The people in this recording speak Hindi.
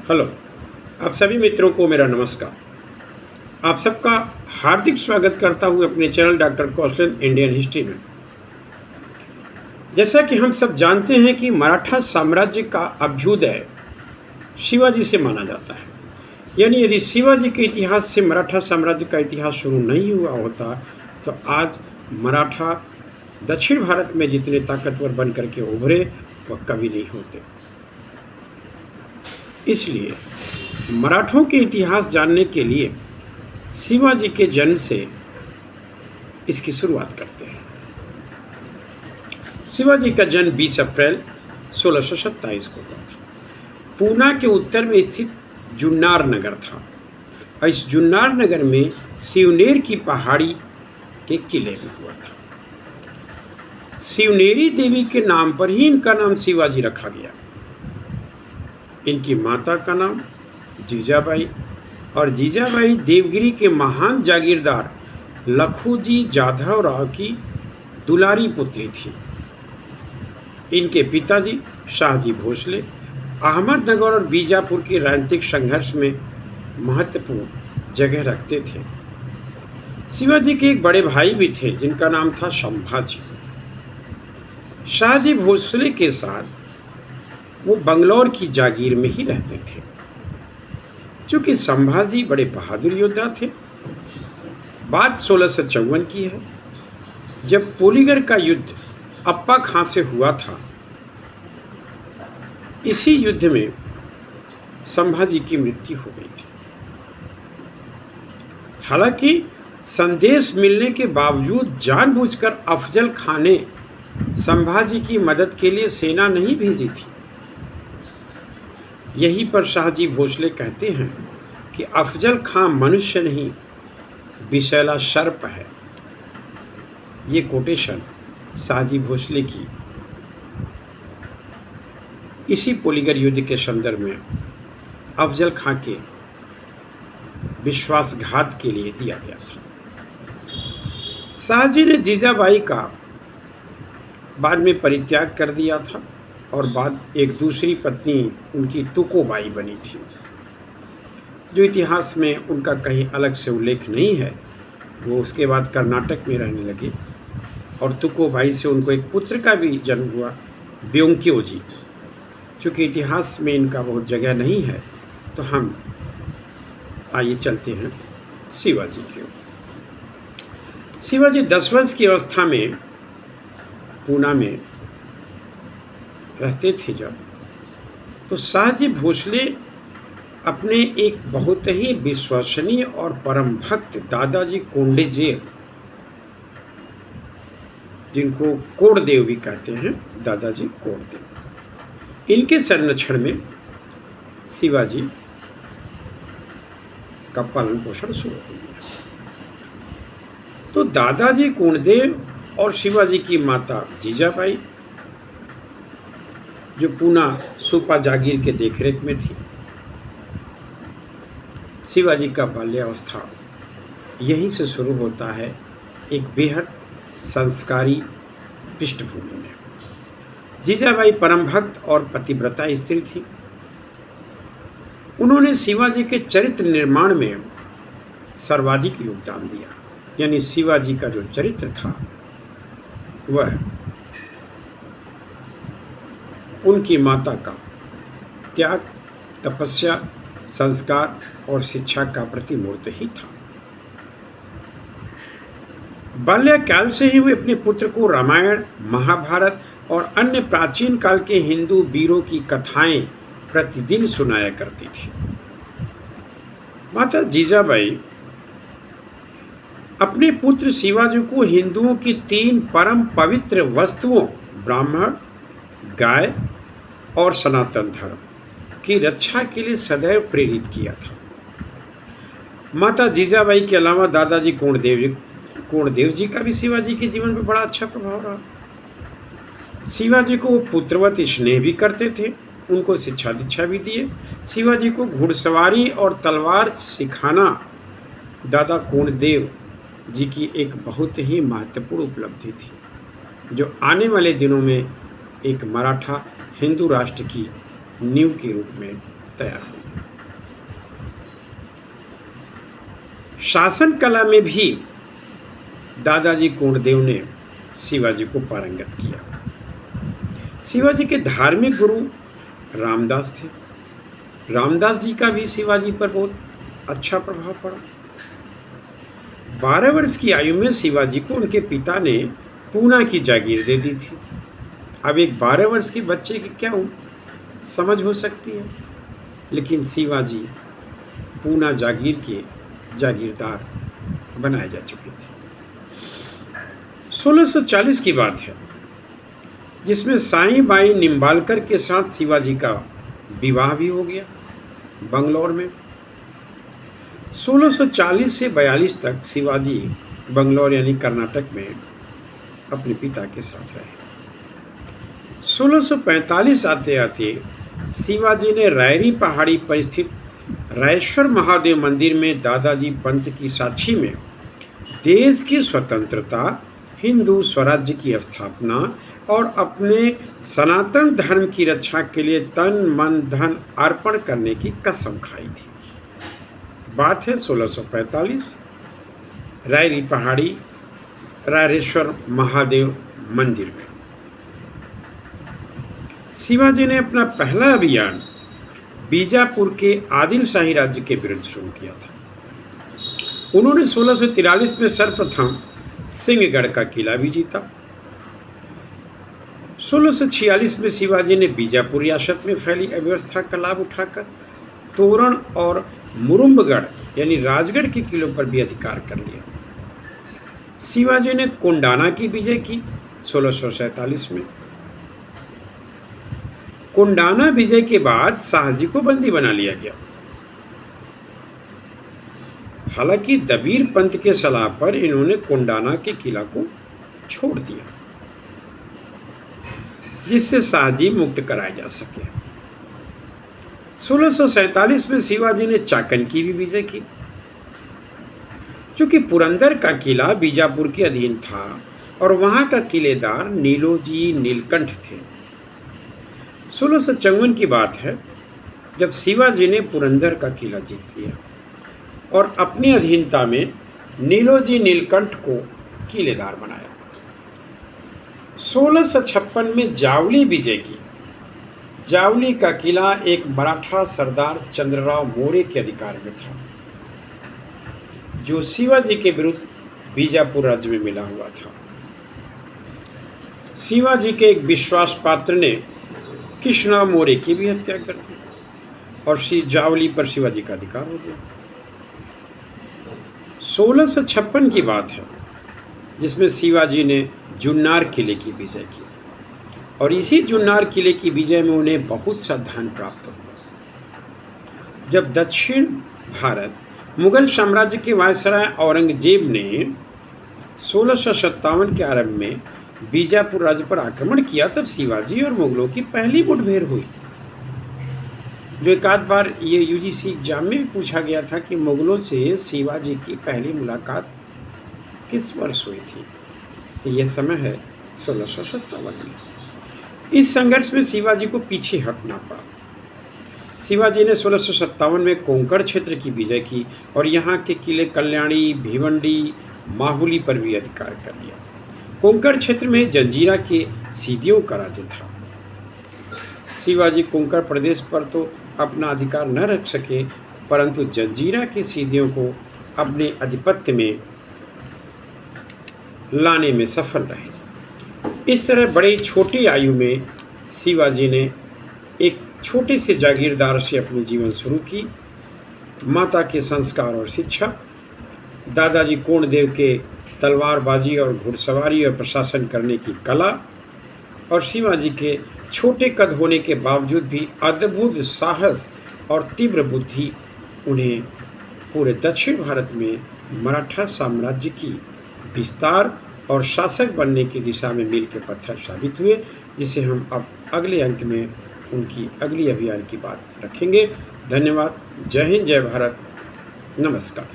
हेलो। आप सभी मित्रों को मेरा नमस्कार। आप सबका हार्दिक स्वागत करता हूँ अपने चैनल डॉक्टर कौशल इंडियन हिस्ट्री में। जैसा कि हम सब जानते हैं कि मराठा साम्राज्य का अभ्युदय शिवाजी से माना जाता है। यानी यदि शिवाजी के इतिहास से मराठा साम्राज्य का इतिहास शुरू नहीं हुआ होता तो आज मराठा दक्षिण भारत में जितने ताकतवर बन करके उभरे वह कभी नहीं होते। इसलिए मराठों के इतिहास जानने के लिए शिवाजी के जन्म से इसकी शुरुआत करते हैं। शिवाजी का जन्म 20 अप्रैल 1627 को हुआ था। पूना के उत्तर में स्थित जुन्नार नगर था और इस जुन्नार नगर में शिवनेर की पहाड़ी के किले में हुआ था। शिवनेरी देवी के नाम पर ही इनका नाम शिवाजी रखा गया। इनकी माता का नाम जीजाबाई और जीजाबाई देवगिरी के महान जागीरदार लखूजी जाधव राव की दुलारी पुत्री थी। इनके पिताजी शाहजी भोसले अहमदनगर और बीजापुर के राजनीतिक संघर्ष में महत्वपूर्ण जगह रखते थे। शिवाजी के एक बड़े भाई भी थे जिनका नाम था संभाजी। शाहजी भोसले के साथ वो बंगलौर की जागीर में ही रहते थे। चूंकि संभाजी बड़े बहादुर योद्धा थे। बात 1654 की है, जब पोलीगर का युद्ध अप्पा खां से हुआ था। इसी युद्ध में संभाजी की मृत्यु हो गई थी। हालांकि संदेश मिलने के बावजूद जानबूझकर अफजल खां ने संभाजी की मदद के लिए सेना नहीं भेजी थी। यहीं पर शाहजी भोसले कहते हैं कि अफजल खां मनुष्य नहीं विषैला सर्प है। ये कोटेशन शाहजी भोसले की इसी पोलीगर युद्ध के संदर्भ में अफजल खां के विश्वासघात के लिए दिया गया था। शाहजी ने जीजाबाई का बाद में परित्याग कर दिया था और बाद एक दूसरी पत्नी उनकी तुकोबाई बनी थी, जो इतिहास में उनका कहीं अलग से उल्लेख नहीं है। वो उसके बाद कर्नाटक में रहने लगे और तुकोबाई से उनको एक पुत्र का भी जन्म हुआ, ब्योंक्यो जी। चूँकि इतिहास में इनका बहुत जगह नहीं है तो हम आइए चलते हैं शिवाजी की ओर। शिवाजी 10 वर्ष की अवस्था में पूना में रहते थे जब, तो शाहजी भोसले अपने एक बहुत ही विश्वसनीय और परम भक्त दादाजी कोंडेजेव, जिनको कोड़देव भी कहते हैं, दादाजी कोड़देव, इनके संरक्षण में शिवाजी का पालन पोषण शुरू हो गया। तो दादाजी कोंडेदेव और शिवाजी की माता जीजाबाई, जो पूना सुपा जागीर के देखरेख में थी। शिवाजी का बाल्यावस्था यहीं से शुरू होता है, एक बेहद संस्कारी पृष्ठभूमि में। जीजाबाई परम भक्त और पतिव्रता स्त्री थी। उन्होंने शिवाजी के चरित्र निर्माण में सर्वाधिक योगदान दिया। यानी शिवाजी का जो चरित्र था वह उनकी माता का त्याग, तपस्या, संस्कार और शिक्षा का प्रतिमूर्त ही था। बाल्यकाल से ही वे अपने पुत्र को रामायण, महाभारत और अन्य प्राचीन काल के हिंदू वीरों की कथाएं प्रतिदिन सुनाया करती थी। माता जीजाबाई अपने पुत्र शिवाजी को हिंदुओं की 3 परम पवित्र वस्तुओं ब्राह्मण, गाय और सनातन धर्म की रक्षा के लिए सदैव प्रेरित किया था। माता जीजाबाई के अलावा दादाजी कोंडदेव जी का भी शिवाजी के जीवन पर बड़ा अच्छा प्रभाव रहा। शिवाजी को वो पुत्रवत स्नेह भी करते थे, उनको शिक्षा दीक्षा भी दिए। शिवाजी को घुड़सवारी और तलवार सिखाना दादा कोंडदेव जी की एक बहुत ही महत्वपूर्ण उपलब्धि थी, जो आने वाले दिनों में एक मराठा हिंदू राष्ट्र की नींव के रूप में तैयार हुई। शासन कला में भी दादाजी कोंडदेव ने शिवाजी को पारंगत किया। शिवाजी के धार्मिक गुरु रामदास थे। रामदास जी का भी शिवाजी पर बहुत अच्छा प्रभाव पड़ा। 12 वर्ष की आयु में शिवाजी को उनके पिता ने पूना की जागीर दे दी थी। अब एक 12 वर्ष के बच्चे की क्या समझ हो सकती है, लेकिन शिवाजी पूना जागीर के जागीरदार बनाए जा चुके थे। 1640 की बात है, जिसमें साईं बाई निम्बालकर के साथ शिवाजी का विवाह भी हो गया बंगलौर में। 1640 से 42 तक शिवाजी बंगलौर यानी कर्नाटक में अपने पिता के साथ रहे। 1645 आते आते शिवाजी ने रायरी पहाड़ी पर स्थित रायेश्वर महादेव मंदिर में दादाजी पंत की साक्षी में देश की स्वतंत्रता, हिंदू स्वराज्य की स्थापना और अपने सनातन धर्म की रक्षा के लिए तन मन धन अर्पण करने की कसम खाई थी। बात है 1645, रायरी पहाड़ी रायरेश्वर महादेव मंदिर में। शिवाजी ने अपना पहला अभियान बीजापुर के आदिल शाही राज्य के विरुद्ध शुरू किया था। उन्होंने 1643 में सर्वप्रथम सिंहगढ़ का किला भी जीता। 1646 में शिवाजी ने बीजापुर रियासत में फैली अव्यवस्था का लाभ उठाकर तोरण और मुरुम्बगढ़ यानी राजगढ़ के किलों पर भी अधिकार कर लिया। शिवाजी ने कोंडाना की विजय की 1647 में। कोंडाना विजय के बाद शाहजी को बंदी बना लिया गया। हालांकि दबीर पंत के सलाह पर इन्होंने कोंडाना के किला को छोड़ दिया, जिससे शाहजी मुक्त कराए जा सके। 1647 में शिवाजी ने चाकन की भी विजय की। चूंकि पुरंदर का किला बीजापुर के अधीन था और वहां का किलेदार नीलोजी नीलकंठ थे। 1654 की बात है, जब शिवाजी ने पुरंदर का किला जीत लिया और अपनी अधीनता में नीलोजी नीलकंठ को किलेदार बनाया। 1656 में जावली विजय की। जावली का किला एक मराठा सरदार चंद्रराव मोरे के अधिकार में था, जो शिवाजी के विरुद्ध बीजापुर राज्य में मिला हुआ था। शिवाजी के एक विश्वास पात्र ने कृष्णा मोरे की भी हत्या कर दी और जावली पर शिवाजी का अधिकार हो गया। 1656 की बात है, जिसमें शिवाजी ने जुन्नार किले की विजय की और इसी जुन्नार किले की विजय में उन्हें बहुत सा धन प्राप्त हुआ। जब दक्षिण भारत मुगल साम्राज्य के वायसराय औरंगजेब ने 1657 के आरंभ में बीजापुर राज्य पर आक्रमण किया, तब शिवाजी और मुगलों की पहली मुठभेड़ हुई। जो एक आध बार ये यूजीसी एग्जाम में भी पूछा गया था कि मुगलों से शिवाजी की पहली मुलाकात किस वर्ष हुई थी, तो यह समय है 1657 में। इस संघर्ष में शिवाजी को पीछे हटना पड़ा। शिवाजी ने 1657 में कोंकण क्षेत्र की विजय की और यहाँ के किले कल्याणी, भिवंडी, माहुली पर भी अधिकार कर लिया। कोंकण क्षेत्र में जंजीरा के सीदियों का राज्य था। शिवाजी कोंकण प्रदेश पर तो अपना अधिकार न रख सके, परंतु जंजीरा के सीदियों को अपने आधिपत्य में लाने में सफल रहे। इस तरह बड़े छोटी आयु में शिवाजी ने एक छोटे से जागीरदार से अपनी जीवन शुरू की। माता के संस्कार और शिक्षा, दादाजी कोंडदेव के तलवारबाजी और घुड़सवारी और प्रशासन करने की कला और शिवाजी के छोटे कद होने के बावजूद भी अद्भुत साहस और तीव्र बुद्धि उन्हें पूरे दक्षिण भारत में मराठा साम्राज्य की विस्तार और शासक बनने की दिशा में मील के पत्थर साबित हुए, जिसे हम अब अगले अंक में उनकी अगली अभियान की बात रखेंगे। धन्यवाद। जय हिंद, जय भारत, नमस्कार।